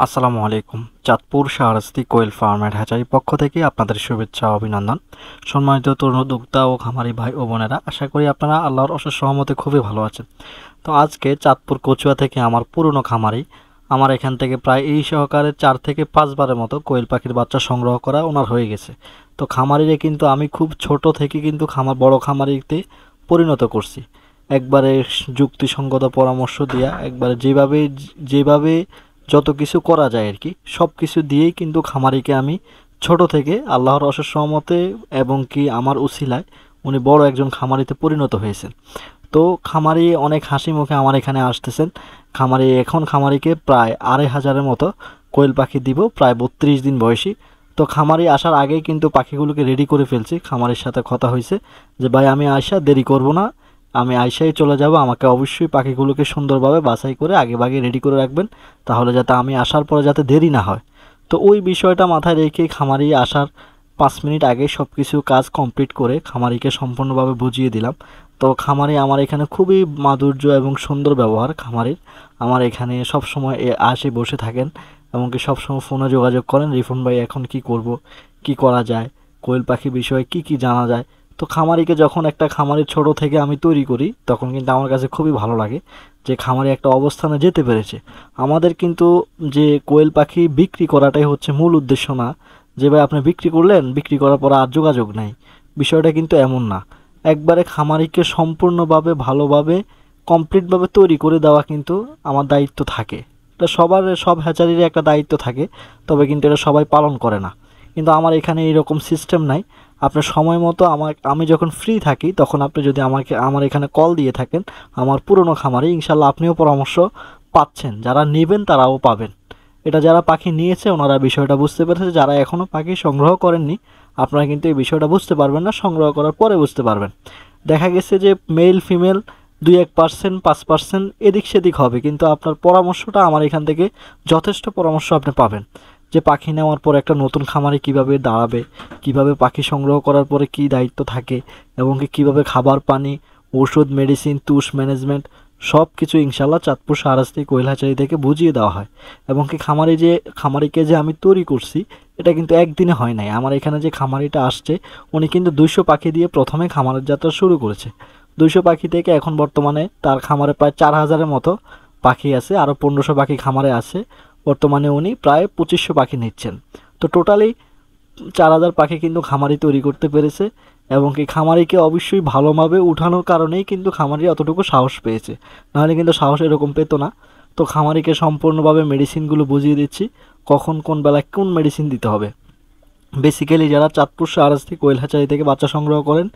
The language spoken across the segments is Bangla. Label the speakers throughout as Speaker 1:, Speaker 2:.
Speaker 1: আসসালামু আলাইকুম। চাঁদপুর শাহরাস্তি কোয়েল ফার্ম অ্যান্ড হ্যাচারি পক্ষ থেকে আপনাদের শুভেচ্ছা ও অভিনন্দন। সম্মানিত তরুণ উদ্যোক্তা ও খামারি ভাই ও বোনেরা, আশা করি আপনারা আল্লাহর অশেষ রহমতে খুবই ভালো আছেন। তো আজকে চাঁদপুর কচুয়া থেকে আমার পুরনো খামারি, আমার এখান থেকে প্রায় এই সহকারে 4 থেকে 5 বারের মতো কোয়েল পাখির বাচ্চা সংগ্রহ করা ওনার হয়ে গেছে। তো খামারিরে কিন্তু আমি খুব ছোট থেকে কিন্তু বড় খামারিতে পরিণত করছি। একবারে যুক্তিসঙ্গত পরামর্শ দিয়া, একবারে যেভাবে যেভাবে যত কিছু করা যায় আর কি, সব কিছু দিয়েই কিন্তু খামারিকে আমি ছোট থেকে আল্লাহর অশেষ রহমতে এবং কি আমার উছিলায় উনি বড় একজন খামারিতে পরিণত হয়েছেন। তো খামারি অনেক হাসি মুখে আমার এখানে আসতেছেন। খামারিকে প্রায় 2500-এর মতো কোয়েল পাখি দিব, প্রায় 32 দিন বয়সী। তো খামারি আসার আগেই কিন্তু পাখিগুলোকে রেডি করে ফেলছি। খামারির সাথে কথা হয়েছে যে ভাই আমি আয়সা দেরি করব না, আমি আয়সাই চলে যাব, আমাকে অবশ্যই পাখিগুলোকে সুন্দরভাবে বাছাই করে আগেভাগে রেডি করে রাখবেন, তাহলে যাতে আমি আসার পরে যাতে দেরি না হয়। তো ওই বিষয়টা মাথায় রেখে খামারি আসার 5 মিনিট আগে সব কিছু কাজ কমপ্লিট করে খামারিকে সম্পূর্ণভাবে বুঝিয়ে দিলাম। তো খামারি আমার এখানে খুবই মাধুর্য এবং সুন্দর ব্যবহার খামারির। আমার এখানে সবসময় আসে বসে থাকেন এবং কি সবসময় ফোনে যোগাযোগ করেন, রিফন ভাই এখন কি করব, কি করা যায়, কোয়েল পাখি বিষয়ে কি জানা যায়। তো খামারিকে যখন একটা খামারি ছোট থেকে আমি তৈরি করি, তখন কিন্তু আমার কাছে খুবই ভালো লাগে যে খামারি একটা অবস্থানে যেতে পেরেছে। আমাদের কিন্তু যে কোয়েল পাখি বিক্রি করাটাই হচ্ছে মূল উদ্দেশ্য না, যে ভাই আপনি বিক্রি করলেন, বিক্রি করার পর আর যোগাযোগ নাই, বিষয়টা কিন্তু এমন না। একবারে খামারিকে সম্পূর্ণভাবে ভালোভাবে কমপ্লিটভাবে তৈরি করে দেওয়া কিন্তু আমার দায়িত্ব থাকে। এটা সব হ্যাচারির একটা দায়িত্ব থাকে, তবে কিন্তু এটা সবাই পালন করে না। কিন্তু আমার এখানে এইরকম সিস্টেম নাই। আপনার সময় মতো আমি যখন ফ্রি থাকি তখন আপনি যদি আমার এখানে কল দিয়ে থাকেন, আমার পুরনো খামারে, ইনশাল্লাহ আপনিও পরামর্শ পাচ্ছেন, যারা নেবেন তারাও পাবেন। এটা যারা পাখি নিয়েছে ওনারা বিষয়টা বুঝতে পেরেছে, যারা এখনও পাখি সংগ্রহ করেননি আপনারা কিন্তু এই বিষয়টা বুঝতে পারবেন না, সংগ্রহ করার পরে বুঝতে পারবেন। দেখা গেছে যে মেল ফিমেল 2-1%, 5% এদিক সেদিক হবে, কিন্তু আপনার পরামর্শটা আমার এখান থেকে যথেষ্ট পরামর্শ আপনি পাবেন, যে পাখি নেওয়ার পর একটা নতুন খামারে কিভাবে দাঁড়াবে, কিভাবে পাখি সংগ্রহ করার পরে কি দায়িত্ব থাকে, এবং কিভাবে খাবার পানি, ওষুধ, মেডিসিন, তুষ ম্যানেজমেন্ট সব কিছু ইনশাল্লাহ চাঁদপুর শাহরাস্তি কোয়েল হ্যাচারি থেকে বুঝিয়ে দেওয়া হয়। এবং খামারিকে যে আমি তৈরি করছি এটা কিন্তু একদিনে হয় নাই। আমার এখানে যে খামারিটা আসছে উনি কিন্তু 200 পাখি দিয়ে প্রথমে খামারের যাত্রা শুরু করেছে। 200 পাখি থেকে এখন বর্তমানে তার খামারে প্রায় 4000-এর মতো পাখি আছে, আরও 1500 পাখি খামারে আছে। বর্তমানে উনি প্রায় 2500 পাখি নিচ্ছেন। তো টোটালি 4000 পাখি কিন্তু খামারি তৈরি করতে পেরেছে, এবং কি খামারিকে অবশ্যই ভালোভাবে উঠানোর কারণেই কিন্তু খামারি অতটুকু সাহস পেয়েছে, নাহলে কিন্তু সাহস এরকম পেতো না। তো খামারিকে সম্পূর্ণভাবে মেডিসিনগুলো বুঝিয়ে দিচ্ছি, কখন কোন বেলায় কোন মেডিসিন দিতে হবে। বেসিক্যালি যারা চাঁদপুর শাহরাস্তি কোয়েল হ্যাচারি থেকে বাচ্চা সংগ্রহ করেন,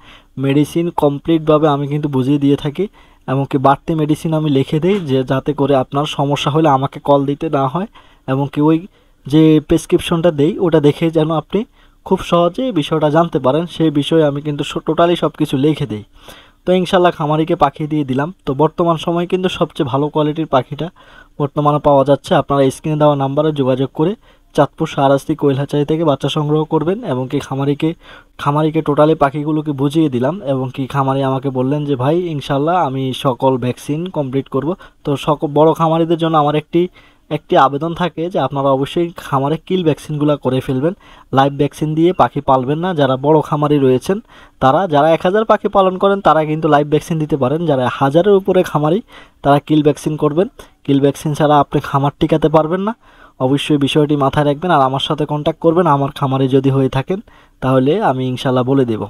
Speaker 1: মেডিসিন কমপ্লিটভাবে আমি কিন্তু বুঝিয়ে দিয়ে থাকি, এমনকি বাড়তি মেডিসিন আমি লিখে দিই, যে যাতে করে আপনার সমস্যা হলে আমাকে কল দিতে না হয়, এবং কি ওই যে প্রেসক্রিপশনটা দেই ওটা দেখে যেন আপনি খুব সহজে বিষয়টা জানতে পারেন, সেই বিষয়ে আমি কিন্তু টোটালি সব কিছু লিখে দিই। তো ইনশাল্লাহ খামারিকে পাখি দিয়ে দিলাম। তো বর্তমান সময়ে কিন্তু সবচেয়ে ভালো কোয়ালিটির পাখিটা বর্তমানে পাওয়া যাচ্ছে। আপনারা স্ক্রিনে দেওয়া নাম্বারে যোগাযোগ করে চাঁদপুর শাহরাস্তি কোয়েল হ্যাচারি থেকে বাচ্চা সংগ্রহ করবেন, এবং কি খামারিকে টোটালি পাখিগুলোকে বুঝিয়ে দিলাম, এবং কি খামারি আমাকে বললেন যে ভাই ইনশাল্লাহ আমি সকল ভ্যাকসিন কমপ্লিট করব। তো বড় খামারিদের জন্য আমার একটি আবেদন থাকে যে আপনারা অবশ্যই খামারে কিল ভ্যাকসিনগুলো করে ফেলবেন। লাইভ ভ্যাকসিন দিয়ে পাখি পালবেন না। যারা বড় খামারি রয়েছেন, যারা 1000 পাখি পালন করেন তারা কিন্তু লাইভ ভ্যাকসিন দিতে পারেন। যারা 1000-এর উপরে খামারি তারা কিল ভ্যাকসিন করবেন। কিল ভ্যাকসিন ছাড়া আপনি খামার টিকাতে পারবেন না। অবশ্যই বিষয়টি মাথায় রাখবেন, আর আমার সাথে কন্ট্যাক্ট করবেন আমার খামারে যদি হয়ে থাকেন, তাহলে আমি ইনশাল্লাহ বলে দেব।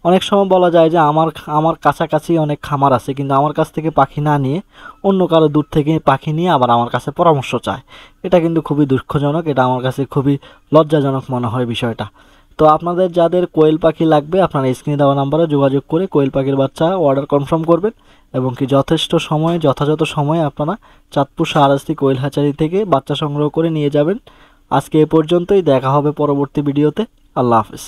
Speaker 1: অনেক সময় বলা যায় যে আমার কাছাকাছি অনেক খামার আছে, কিন্তু আমার কাছ থেকে পাখি না নিয়ে অন্য কারো দূর থেকে পাখি নিয়ে আবার আমার কাছে পরামর্শ চায়। এটা কিন্তু খুবই দুঃখজনক, এটা আমার কাছে খুবই লজ্জাজনক মনে হয় বিষয়টা। তো আপনাদের যাদের কোয়েল পাখি লাগবে আপনারা স্ক্রিনে দেওয়া নাম্বারে যোগাযোগ করে কোয়েল পাখির বাচ্চা অর্ডার কনফার্ম করবেন, এবং কি যথাযথ সময়ে আপনারা চাঁদপুর শাহরাস্তি কোয়েল হ্যাচারি থেকে বাচ্চা সংগ্রহ করে নিয়ে যাবেন। আজকে এ পর্যন্তই, দেখা হবে পরবর্তী ভিডিওতে। আল্লাহ হাফেজ।